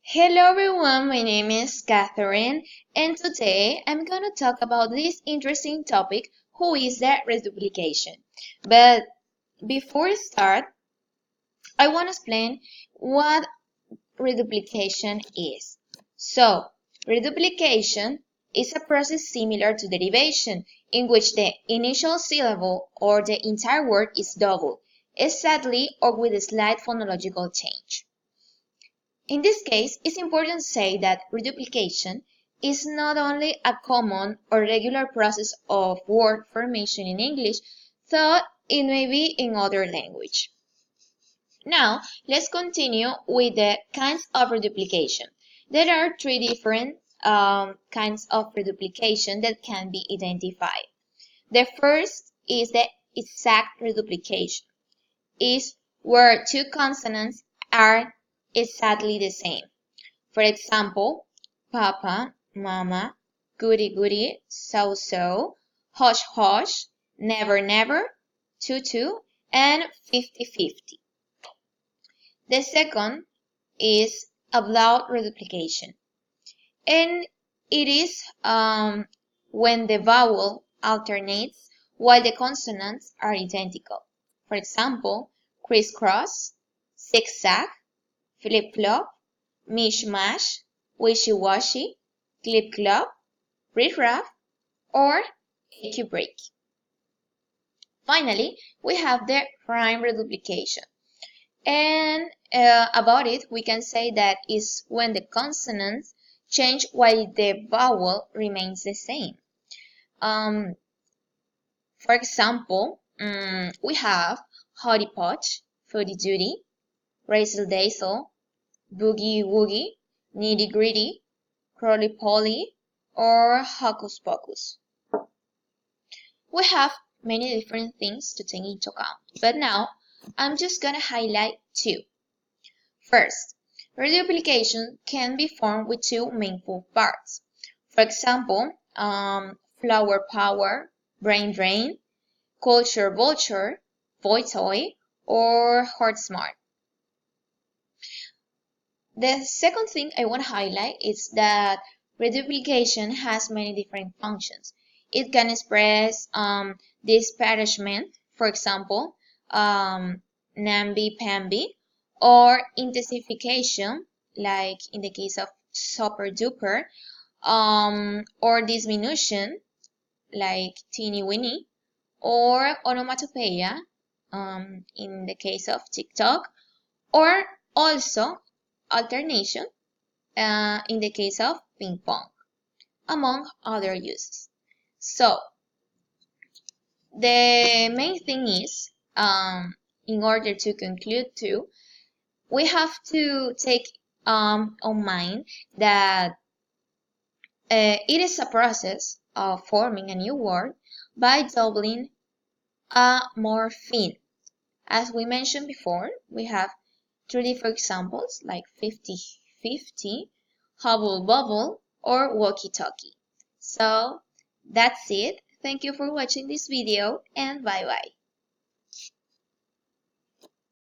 Hello everyone, my name is Catherine, and today I'm going to talk about this interesting topic, who is the reduplication. But before I start, I want to explain what reduplication is. So, reduplication is a process similar to derivation, in which the initial syllable or the entire word is doubled, exactly or with a slight phonological change. In this case, it's important to say that reduplication is not only a common or regular process of word formation in English, though it may be in other language. Now, let's continue with the kinds of reduplication. There are three different kinds of reduplication that can be identified. The first is the exact reduplication. Is where two consonants are exactly the same. For example, papa, mama, goody goody, so so, hush hush, never never, tutu, and 50-50. The second is ablaut reduplication, and it is when the vowel alternates while the consonants are identical. For example, crisscross, zigzag, flip-flop, mishmash, wishy-washy, clip-clop, riff-raff, or achy-break. Finally, we have the prime reduplication. And about it, we can say that is when the consonants change while the vowel remains the same. For example, we have hotty potch, footy duty, razzle dazzle, boogie woogie, nitty gritty, roly poly, or hocus pocus. We have many different things to take into account, but now I'm just gonna highlight two. First, reduplication can be formed with two main parts. For example, flower power, brain drain, culture vulture, boy toy, or heart smart. The second thing I want to highlight is that reduplication has many different functions. It can express disparagement, for example, namby-pamby, or intensification, like in the case of super duper, or diminution, like teeny weeny, or onomatopoeia, in the case of TikTok, or also alternation in the case of ping pong, among other uses. So, the main thing is, in order to conclude too, we have to take on mind that it is a process of forming a new word by doubling a morpheme. As we mentioned before, we have three different examples like 50-50, hubble bubble, or walkie-talkie. So that's it. Thank you for watching this video and bye bye.